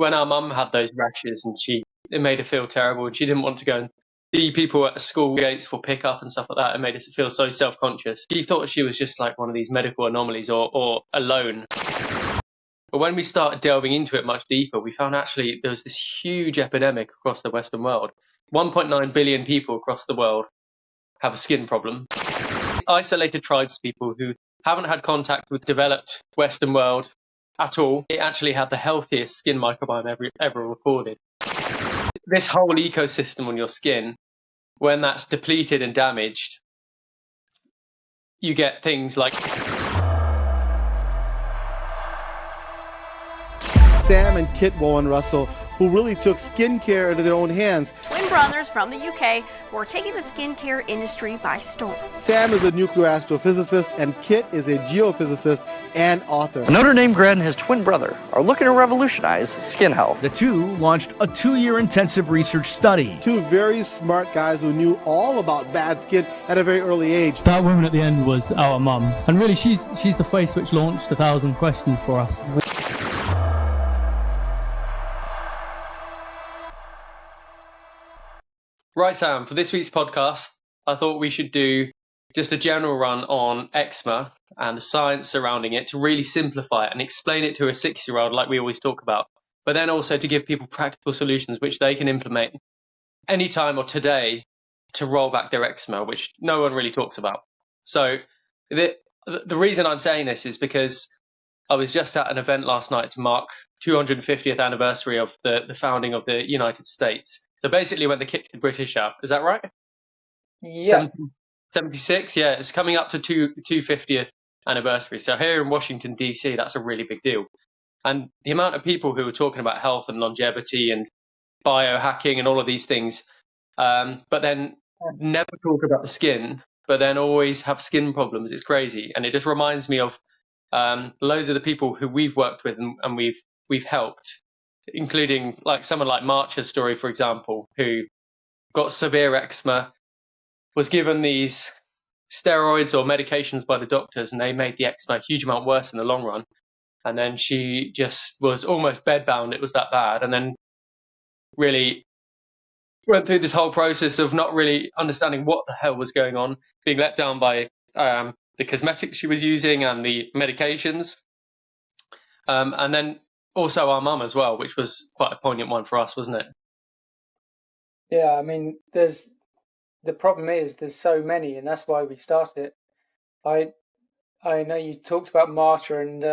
when our mum had those rashes and it made her feel terrible, and she didn't want to go and see people at the school gates for pickup and stuff like that. It made her feel so self-conscious. She thought she was just like one of these medical anomalies or alone. But when we started delving into it much deeper, we found actually there was this huge epidemic across the Western world. 1.9 billion people across the world have a skin problem. Isolated tribespeople who haven't had contact with developed Western world at all, it actually had the healthiest skin microbiome ever recorded. This whole ecosystem on your skin, when that's depleted and damaged, you get things like Sam and Kit Bowen-Russell, who really took skincare into their own hands. Twin brothers from the UK who are taking the skincare industry by storm. Sam is a nuclear astrophysicist, and Kit is a geophysicist and author. A Notre Dame grad and his twin brother are looking to revolutionize skin health. The two launched a 2-year intensive research study. Two very smart guys who knew all about bad skin at a very early age. That woman at the end was our mum, and really she's the face which launched 1,000 questions for us. Right, Sam, for this week's podcast, I thought we should do just a general run on eczema and the science surrounding it to really simplify it and explain it to a 6-year-old like we always talk about, but then also to give people practical solutions which they can implement anytime or today to roll back their eczema, which no one really talks about. So the reason I'm saying this is because I was just at an event last night to mark 250th anniversary of the founding of the United States. So basically when they kicked the British out, is that right? Yeah. 76, yeah, it's coming up to 250th anniversary. So here in Washington, D.C., that's a really big deal. And the amount of people who are talking about health and longevity and biohacking and all of these things, but then never talk about the skin, but then always have skin problems. It's crazy. And it just reminds me of loads of the people who we've worked with and we've helped, including like someone like March's story, for example, who got severe eczema, was given these steroids or medications by the doctors, and they made the eczema a huge amount worse in the long run. And then she just was almost bedbound. It was that bad. And then really went through this whole process of not really understanding what the hell was going on, being let down by the cosmetics she was using and the medications. And then also our mum as well, which was quite a poignant one for us, wasn't it? Yeah, I mean, the problem is there's so many, and that's why we started it. I know you talked about Marta and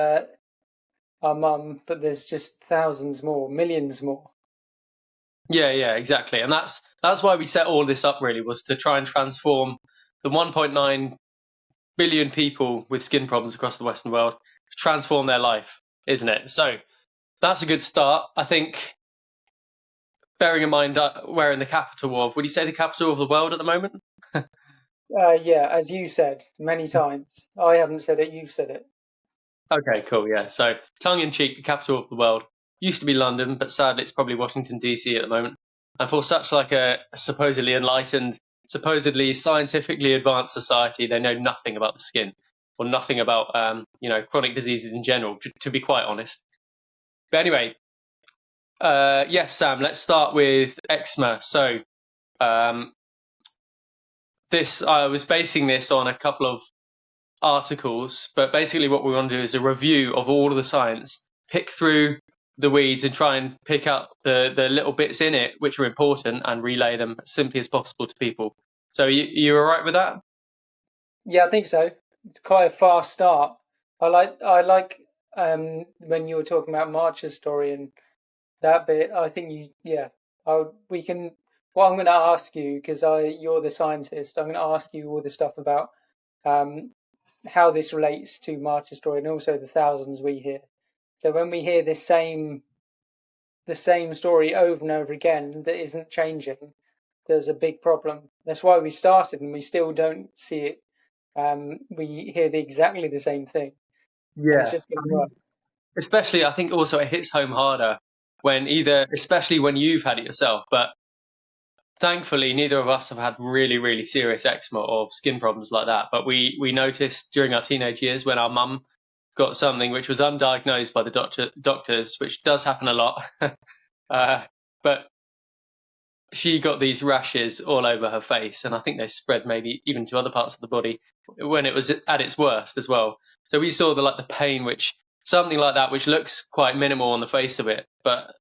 our mum, but there's just thousands more, millions more. Yeah, exactly. And that's why we set all this up, really, was to try and transform the 1.9 billion people with skin problems across the Western world, to transform their life, isn't it? So that's a good start. I think, bearing in mind we're in the capital of, would you say the capital of the world at the moment? Yeah, as you said many times. I haven't said it, you've said it. Okay, cool, yeah. So, tongue-in-cheek, the capital of the world. Used to be London, but sadly it's probably Washington, D.C. at the moment. And for such like a supposedly enlightened, supposedly scientifically advanced society, they know nothing about the skin, or nothing about, chronic diseases in general, to be quite honest. But anyway, yes, Sam, let's start with eczema. So, I was basing this on a couple of articles, but basically what we want to do is a review of all of the science, pick through the weeds and try and pick up the little bits in it which are important and relay them as simply as possible to people. So you all right with that? Yeah, I think so. It's quite a fast start. I like when you were talking about March's story and that bit. I think we can. What I'm going to ask you, because you're the scientist, I'm going to ask you all the stuff about how this relates to March's story and also the thousands we hear. So when we hear the same story over and over again that isn't changing, there's a big problem. That's why we started, and we still don't see it. We hear exactly the same thing. Yeah. Especially, I think also it hits home harder especially when you've had it yourself. But thankfully, neither of us have had really, really serious eczema or skin problems like that. But we noticed during our teenage years when our mum got something which was undiagnosed by the doctors, which does happen a lot. But she got these rashes all over her face, and I think they spread maybe even to other parts of the body when it was at its worst as well. So we saw the pain, which something like that, which looks quite minimal on the face of it, but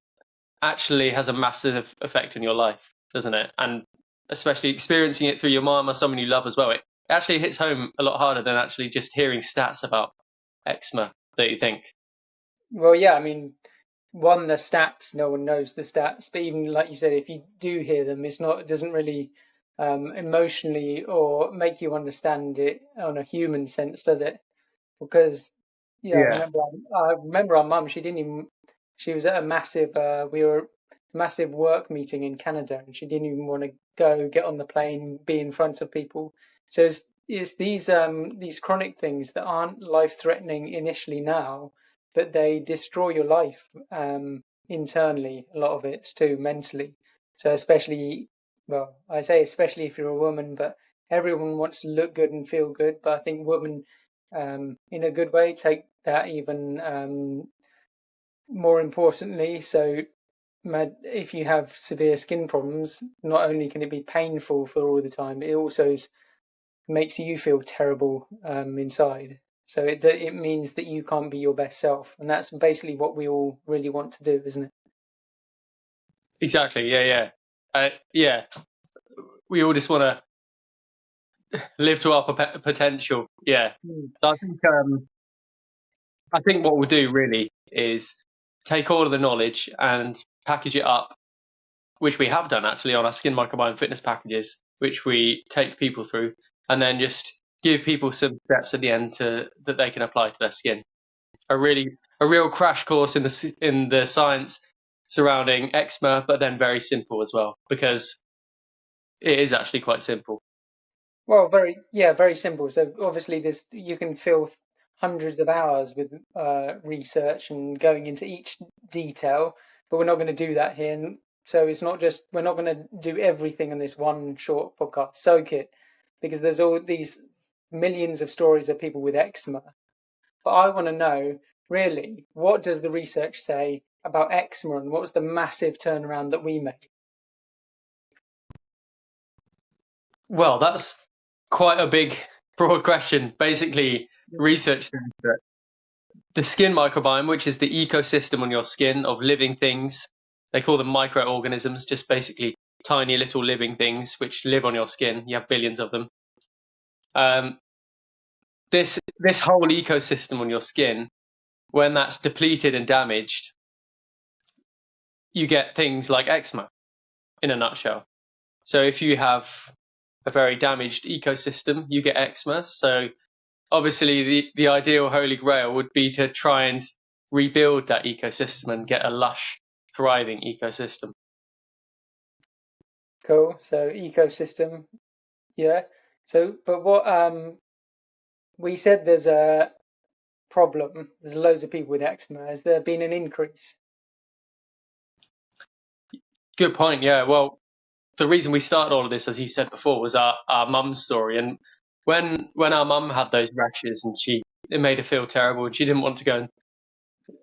actually has a massive effect on your life, doesn't it? And especially experiencing it through your mom or someone you love as well, it actually hits home a lot harder than actually just hearing stats about eczema, don't you think? Well, yeah, I mean, the stats, no one knows the stats, but even like you said, if you do hear them, it doesn't really emotionally or make you understand it on a human sense, does it? Because I remember our mum. She was at a massive. We were at a massive work meeting in Canada, and she didn't even want to go get on the plane, be in front of people. So it's these chronic things that aren't life threatening initially now, but they destroy your life internally. A lot of it's too mentally. So especially, well, I say especially if you're a woman, but everyone wants to look good and feel good. But I think women, in a good way, take that even more importantly. So if you have severe skin problems, not only can it be painful for all the time, it also makes you feel terrible inside. So it means that you can't be your best self, and that's basically what we all really want to do, isn't it? Exactly. Yeah. We all just want to live to our potential. Yeah. So I think what we'll do really is take all of the knowledge and package it up, which we have done actually on our Skin Microbiome Fitness Packages, which we take people through, and then just give people some steps at the end that they can apply to their skin. A real crash course in the science surrounding eczema, but then very simple as well, because it is actually quite simple. Well, very simple. So obviously, you can fill hundreds of hours with research and going into each detail, but we're not going to do that here. And so we're not going to do everything in this one short podcast. Soak it, because there's all these millions of stories of people with eczema. But I want to know, really, what does the research say about eczema, and what was the massive turnaround that we made? Well, that's quite a big, broad question. Basically, research says that the skin microbiome, which is the ecosystem on your skin of living things, they call them microorganisms, just basically tiny little living things which live on your skin. You have billions of them. This whole ecosystem on your skin, when that's depleted and damaged, you get things like eczema, in a nutshell. So if you have a very damaged ecosystem, you get eczema. So obviously the ideal holy grail would be to try and rebuild that ecosystem and get a lush, thriving ecosystem. Cool. So ecosystem, yeah. So, but what we said, there's a problem. There's loads of people with eczema. Has there been an increase? Good point. Yeah. Well, the reason we started all of this, as you said before, was our mum's story. And when our mum had those rashes, and it made her feel terrible, and she didn't want to go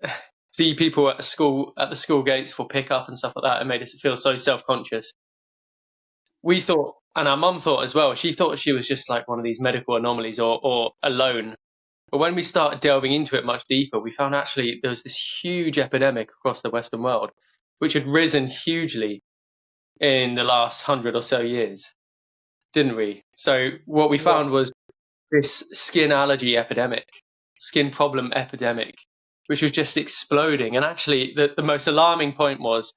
and see people at the school gates for pickup and stuff like that. It made her feel so self-conscious. We thought, and our mum thought as well, she thought she was just like one of these medical anomalies or alone. But when we started delving into it much deeper, we found actually there was this huge epidemic across the Western world, which had risen hugely in the last 100 or so years, didn't we? So what we found was this skin allergy epidemic, skin problem epidemic, which was just exploding. And actually, the most alarming point was,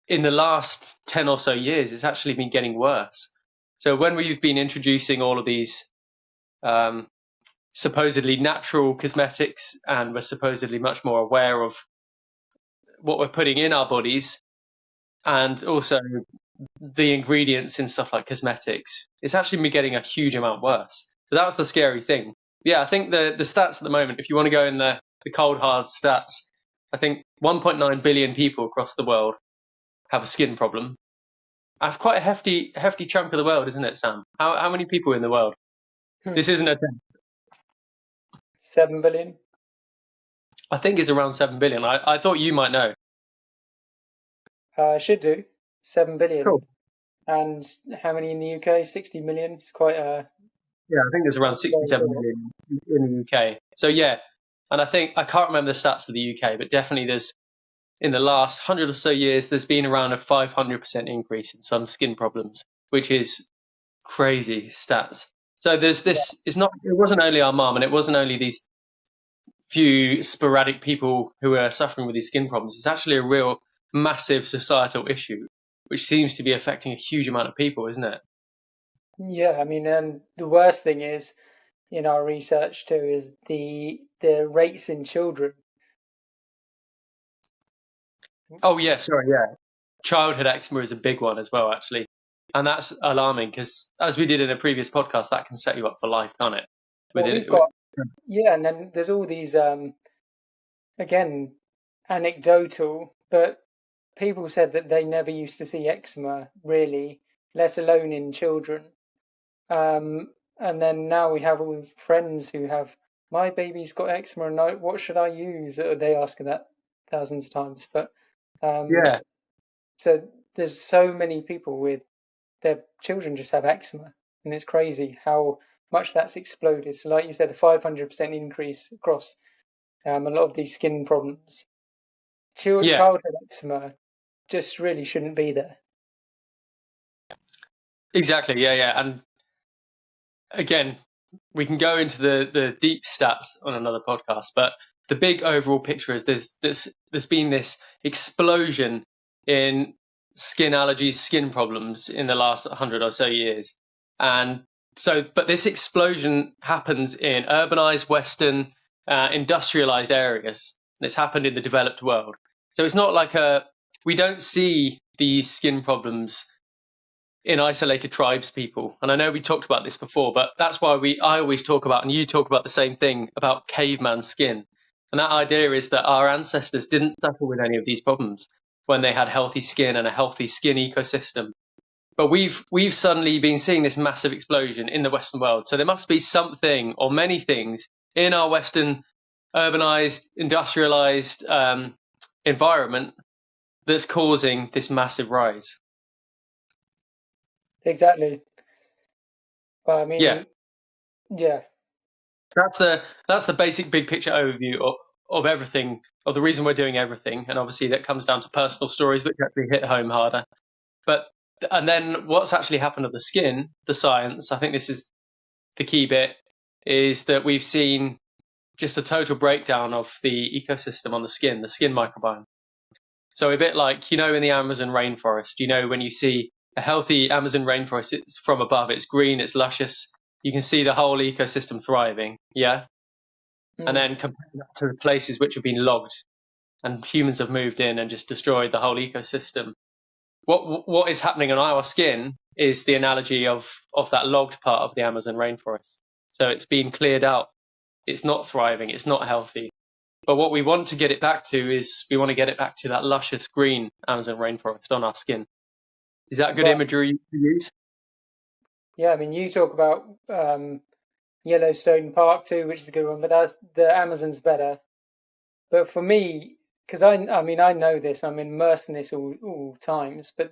in the last 10 or so years, it's actually been getting worse. So when we've been introducing all of these supposedly natural cosmetics, and we're supposedly much more aware of what we're putting in our bodies, and also the ingredients in stuff like cosmetics, it's actually been getting a huge amount worse. So that was the scary thing. Yeah, I think the stats at the moment, if you want to go in the cold hard stats, I think 1.9 billion people across the world have a skin problem. That's quite a hefty chunk of the world, isn't it, Sam? How many people in the world? This isn't a 7 billion. I think it's around 7 billion. I thought you might know. Should do 7 billion. Cool. And how many in the UK? 60 million. It's quite a. Yeah, I think there's around 67 million in the UK. So yeah, and I can't remember the stats for the UK, but definitely there's, in the last 100 or so years, there's been around a 500% increase in some skin problems, which is crazy stats. So there's this, it wasn't only our mum, and it wasn't only these few sporadic people who are suffering with these skin problems. It's actually a real massive societal issue, which seems to be affecting a huge amount of people, isn't it? Yeah, I mean, and the worst thing is, in our research too, is the rates in children. Oh yeah, sorry, yeah. Childhood eczema is a big one as well, actually. And that's alarming because, as we did in a previous podcast, that can set you up for life, can't it? Yeah, and then there's all these, again, anecdotal, but people said that they never used to see eczema, really, let alone in children. And then now we have all friends who have, my baby's got eczema, and what should I use? They ask that thousands of times. But yeah. So there's so many people with their children just have eczema, and it's crazy how much that's exploded. So like you said, a 500% increase across a lot of these skin problems. Childhood eczema just really shouldn't be there. Exactly, yeah. And again, we can go into the deep stats on another podcast, but the big overall picture is there's been this explosion in skin allergies, skin problems in the last 100 or so years. And so, but this explosion happens in urbanized, Western, industrialized areas. It's happened in the developed world. So it's not like we don't see these skin problems in isolated tribes people. And I know we talked about this before, but that's why I always talk about, and you talk about the same thing, about caveman skin. And that idea is that our ancestors didn't suffer with any of these problems when they had healthy skin and a healthy skin ecosystem. But we've suddenly been seeing this massive explosion in the Western world. So there must be something or many things in our Western urbanized, industrialized environment that's causing this massive rise. Exactly. Well, I mean, yeah. That's the basic big picture overview of everything, of the reason we're doing everything. And obviously that comes down to personal stories, which actually hit home harder. And then what's actually happened to the skin, the science, I think this is the key bit, is that we've seen just a total breakdown of the ecosystem on the skin microbiome. So a bit like, in the Amazon rainforest, when you see a healthy Amazon rainforest, it's from above, it's green, it's luscious, you can see the whole ecosystem thriving, yeah? And then compare that to the places which have been logged and humans have moved in and just destroyed the whole ecosystem. What is happening on our skin is the analogy of that logged part of the Amazon rainforest. So it's been cleared out. It's not thriving. It's not healthy. But what we want to get it back to is we want to get it back to that luscious green Amazon rainforest on our skin. Is that good imagery to use? Yeah, I mean, you talk about Yellowstone Park too, which is a good one, but the Amazon's better. But for me, because I know this, I'm immersed in this all times, but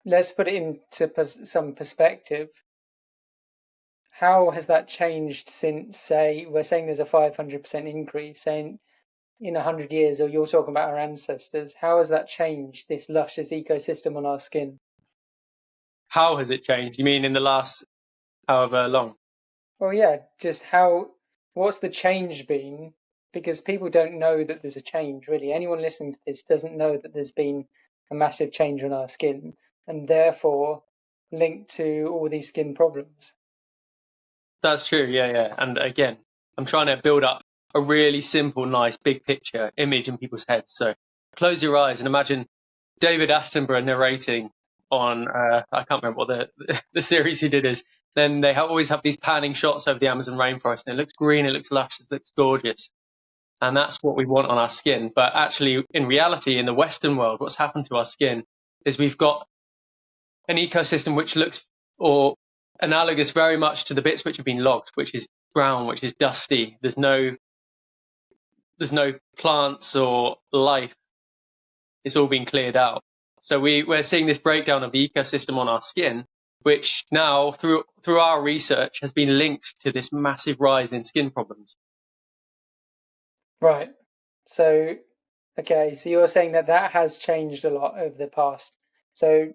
let's put it into some perspective. How has that changed since, say, we're saying there's a 500% increase, saying in 100 years, or you're talking about our ancestors, how has that changed, this luscious ecosystem on our skin? How has it changed? You mean in the last however long? Well, yeah, just what's the change been? Because people don't know that there's a change, really. Anyone listening to this doesn't know that there's been a massive change on our skin, and therefore linked to all these skin problems. That's true, yeah. And again, I'm trying to build up a really simple, nice, big picture image in people's heads. So close your eyes and imagine David Attenborough narrating on, I can't remember what the series he did is. Then they always have these panning shots over the Amazon rainforest, and it looks green, it looks luscious, it looks gorgeous. And that's what we want on our skin. But actually, in reality, in the Western world, what's happened to our skin is we've got an ecosystem which looks analogous very much to the bits which have been logged, which is brown, which is dusty. There's no there's no plants or life. It's all been cleared out. So we're seeing this breakdown of the ecosystem on our skin, which now, through our research, has been linked to this massive rise in skin problems. Right. So, okay, so you're saying that has changed a lot over the past. So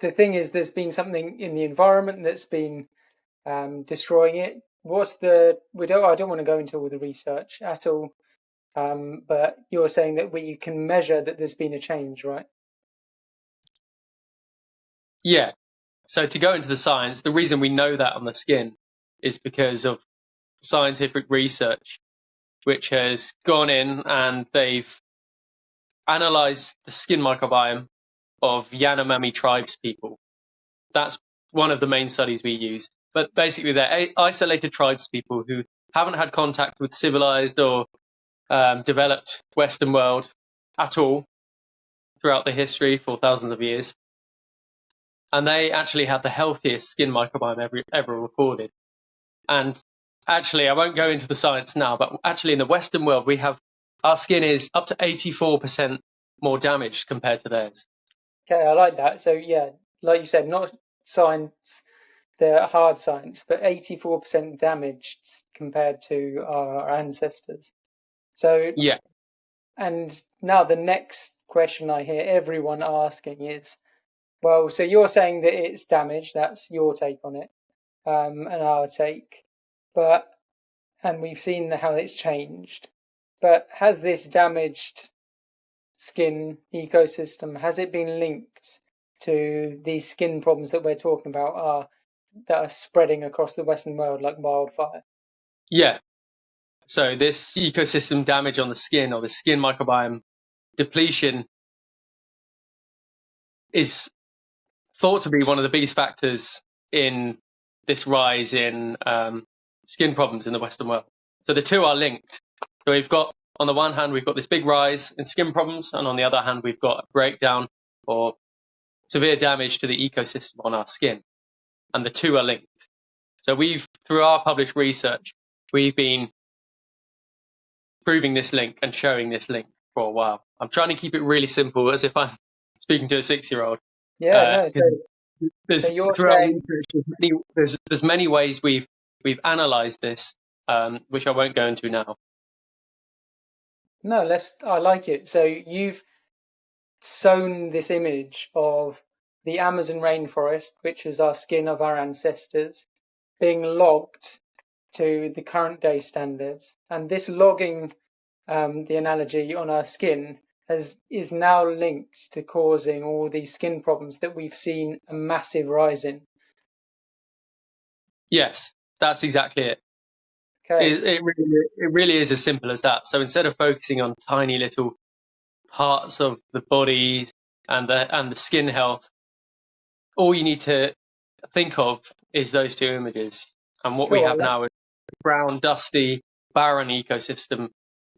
the thing is, there's been something in the environment that's been destroying it. I don't want to go into all the research at all, but you're saying that you can measure that there's been a change, right? Yeah. So to go into the science, the reason we know that on the skin is because of scientific research, which has gone in and they've analyzed the skin microbiome of Yanomami tribes people. That's one of the main studies we use. But basically, they're isolated tribes people who haven't had contact with civilized or developed Western world at all throughout the history for thousands of years. And they actually have the healthiest skin microbiome ever recorded. And actually, I won't go into the science now, but actually in the Western world, our skin is up to 84% more damaged compared to theirs. Okay, I like that. So yeah, like you said, not science, the hard science, but 84% damaged compared to our ancestors. So yeah. And now the next question I hear everyone asking is, well, so you're saying that it's damaged. That's your take on it, and our take. And we've seen how it's changed. But has this damaged skin ecosystem, has it been linked to these skin problems that we're talking about that are spreading across the Western world like wildfire? Yeah. So this ecosystem damage on the skin, or the skin microbiome depletion, is thought to be one of the biggest factors in this rise in skin problems in the Western world. So the two are linked. So we've got, on the one hand, we've got this big rise in skin problems, and on the other hand, we've got a breakdown or severe damage to the ecosystem on our skin. And the two are linked. So through our published research, we've been proving this link and showing this link for a while. I'm trying to keep it really simple, as if I'm speaking to a 6-year-old. Yeah, There's many ways we've analysed this, which I won't go into now. No, I like it. So you've sown this image of the Amazon rainforest, which is our skin of our ancestors, being logged to the current day standards, and this logging, the analogy on our skin, is now linked to causing all these skin problems that we've seen a massive rise in. Yes, that's exactly it. Okay. It really is as simple as that. So instead of focusing on tiny little parts of the body and the skin health, all you need to think of is those two images. And what we have now is a brown, dusty, barren ecosystem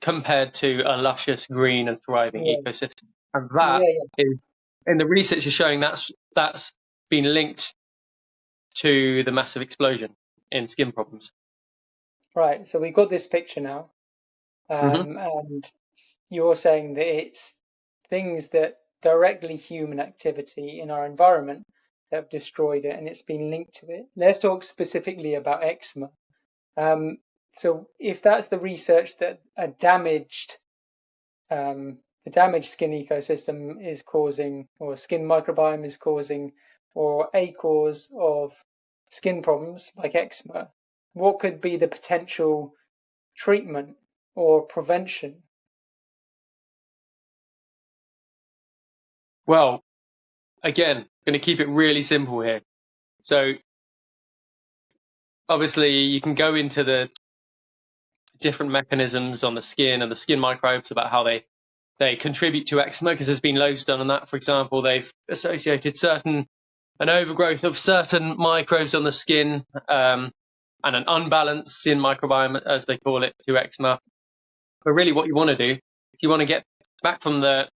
compared to a luscious, green and thriving ecosystem. And that is, in the research is showing that's been linked to the massive explosion in skin problems. Right, so we've got this picture now, and you're saying that it's things that directly human activity in our environment that have destroyed it, and it's been linked to it. Let's talk specifically about eczema. So if that's the research that the damaged skin ecosystem is causing, or skin microbiome is causing, or a cause of skin problems like eczema, what could be the potential treatment or prevention? Well, again, going to keep it really simple here. So obviously you can go into the different mechanisms on the skin and the skin microbes about how they contribute to eczema, because there's been loads done on that. For example, they've associated an overgrowth of certain microbes on the skin and an unbalanced skin microbiome, as they call it, to eczema. But really what you want to do is you want to get back from the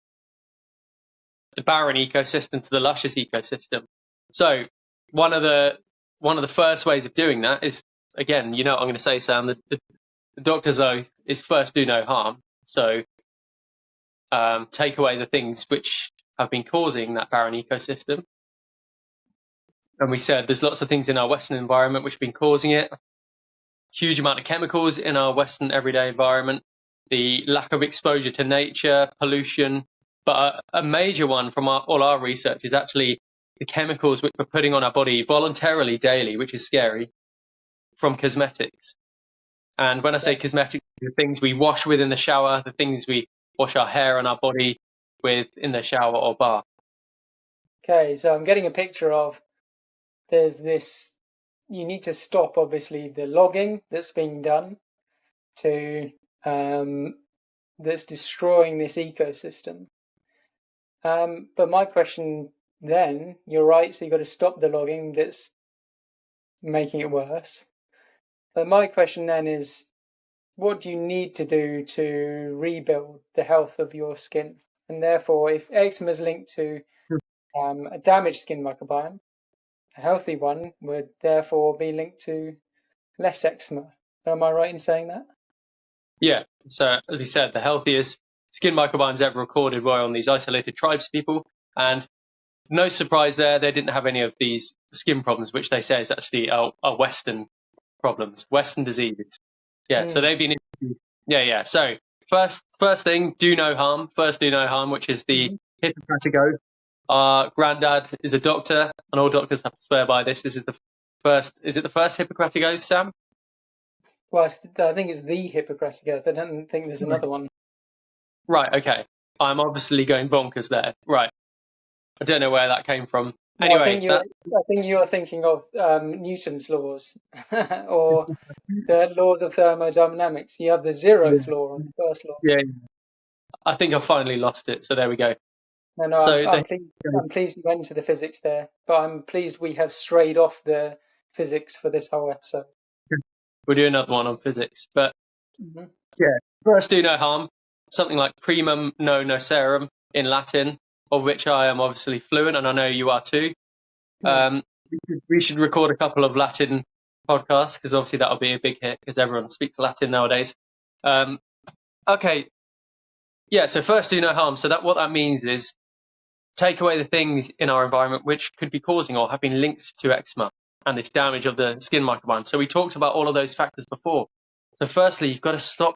barren ecosystem to the luscious ecosystem. So one of the first ways of doing that is, again, you know what I'm going to say, Sam, the doctor's oath is first do no harm. So take away the things which have been causing that barren ecosystem. And we said there's lots of things in our Western environment which have been causing it. Huge amount of chemicals in our Western everyday environment. The lack of exposure to nature, pollution. But a major one from all our research is actually the chemicals which we're putting on our body voluntarily daily, which is scary, from cosmetics. And when I say cosmetics, the things we wash with in the shower, the things we wash our hair and our body with in the shower or bath. Okay, so I'm getting a picture of, there's this, you need to stop, obviously, the logging that's being done to, that's destroying this ecosystem. But my question then, you're right, so you've got to stop the logging that's making it worse. But my question then is, what do you need to do to rebuild the health of your skin? And therefore, if eczema is linked to a damaged skin microbiome, a healthy one would therefore be linked to less eczema. Am I right in saying that? Yeah. So as we said, the healthiest skin microbiomes ever recorded were on these isolated tribes people. And no surprise there, they didn't have any of these skin problems, which they say is actually our Western problems, Western diseases. Yeah. So they've been, yeah. So first thing, do no harm. First, do no harm, which is the Hippocratic Oath. Our granddad is a doctor, and all doctors have to swear by this. This is the first. Is it the first Hippocratic Oath, Sam? Well, I think it's the Hippocratic Oath. I don't think there's another one. Right. Okay. I'm obviously going bonkers there. Right. I don't know where that came from. Anyway, I think you're thinking of Newton's laws or the laws of thermodynamics. You have the zeroth law and the first law. Yeah. I think I finally lost it. So there we go. No, I'm pleased you went into the physics there, but I'm pleased we have strayed off the physics for this whole episode. We'll do another one on physics, but yeah, first do no harm. Something like primum non nocere in Latin, of which I am obviously fluent, and I know you are too. We should record a couple of Latin podcasts because obviously that'll be a big hit because everyone speaks Latin nowadays. Okay, yeah. So first do no harm. So what that means is take away the things in our environment which could be causing or have been linked to eczema and this damage of the skin microbiome. So we talked about all of those factors before. So firstly, you've got to stop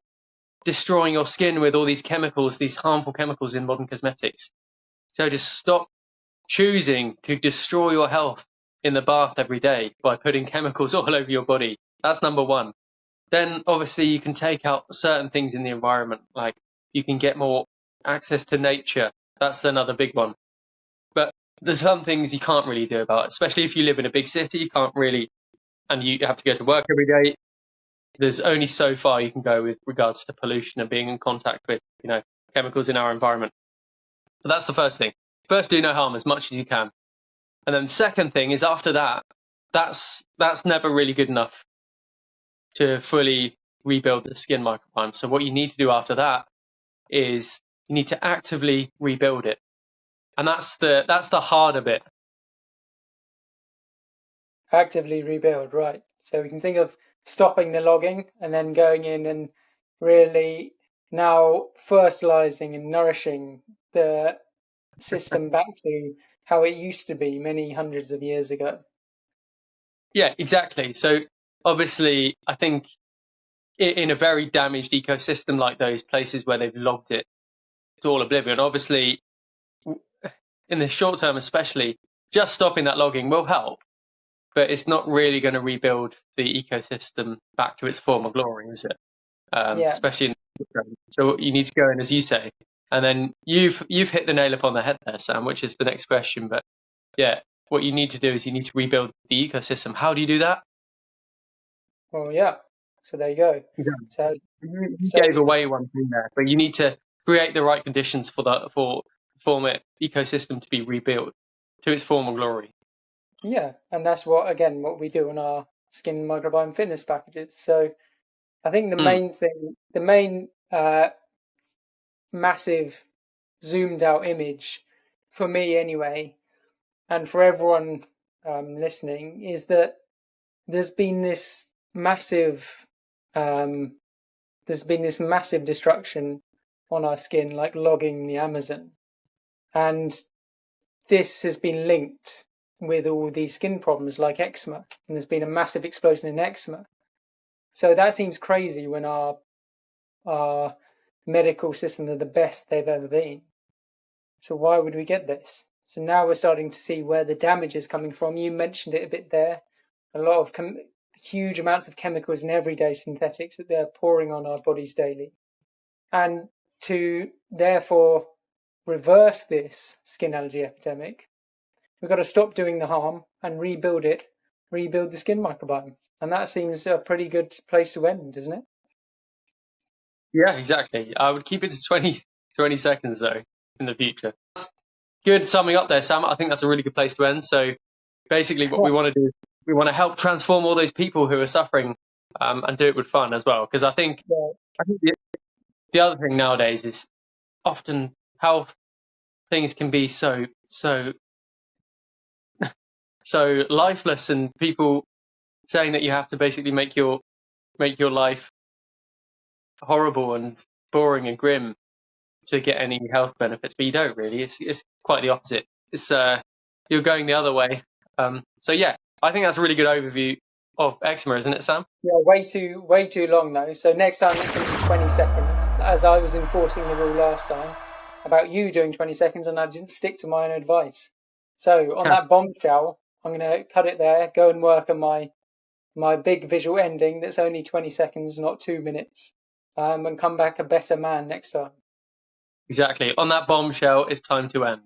destroying your skin with all these chemicals, these harmful chemicals in modern cosmetics. So just stop choosing to destroy your health in the bath every day by putting chemicals all over your body. That's number one. Then obviously you can take out certain things in the environment, like you can get more access to nature. That's another big one. But there's some things you can't really do about it, especially if you live in a big city. You can't really, and you have to go to work every day. There's only so far you can go with regards to pollution and being in contact with, chemicals in our environment. But that's the first thing. First, do no harm as much as you can. And then the second thing is after that, that's never really good enough to fully rebuild the skin microbiome. So what you need to do after that is you need to actively rebuild it. And that's the harder bit. Actively rebuild, right. So we can think of stopping the logging and then going in and really now fertilizing and nourishing the system back to how it used to be many hundreds of years ago. Yeah, exactly. So obviously, I think in a very damaged ecosystem like those places where they've logged it to all oblivion, obviously, in the short term especially, just stopping that logging will help, but it's not really going to rebuild the ecosystem back to its former glory, is it? Especially in the short term. So you need to go in, as you say, and then you've hit the nail upon the head there, Sam, which is the next question. But yeah, what you need to do is you need to rebuild the ecosystem. How do you do that? Well, yeah. So there you go. Yeah. So you gave away one thing there, but you need to create the right conditions for former ecosystem to be rebuilt to its former glory. Yeah, and that's what we do in our Skin Microbiome Fitness Packages. So I think the main massive zoomed out image, for me anyway, and for everyone listening, is that there's been this massive there's been this massive destruction on our skin, like logging the Amazon. And this has been linked with all these skin problems like eczema. And there's been a massive explosion in eczema. So that seems crazy when our medical systems are the best they've ever been. So why would we get this? So now we're starting to see where the damage is coming from. You mentioned it a bit there. A lot of huge amounts of chemicals and everyday synthetics that they're pouring on our bodies daily. And to therefore reverse this skin allergy epidemic, we've got to stop doing the harm and rebuild the skin microbiome. And that seems a pretty good place to end, doesn't it? Yeah, exactly. I would keep it to 20 seconds, though, in the future. Good summing up there, Sam. I think that's a really good place to end. So basically what we want to do, we want to help transform all those people who are suffering and do it with fun as well. Because I think the other thing nowadays is often health things can be so lifeless, and people saying that you have to basically make your life horrible and boring and grim to get any health benefits, but you don't really. It's quite the opposite. It's you're going the other way. So yeah, I think that's a really good overview of eczema, isn't it, Sam? Yeah, way too long though. So next time it's going to be 20 seconds, as I was enforcing the rule last time about you doing 20 seconds, and I didn't stick to my own advice. So on that bombshell, I'm going to cut it there. Go and work on my big visual ending that's only 20 seconds, not 2 minutes, and come back a better man next time. Exactly. On that bombshell, it's time to end.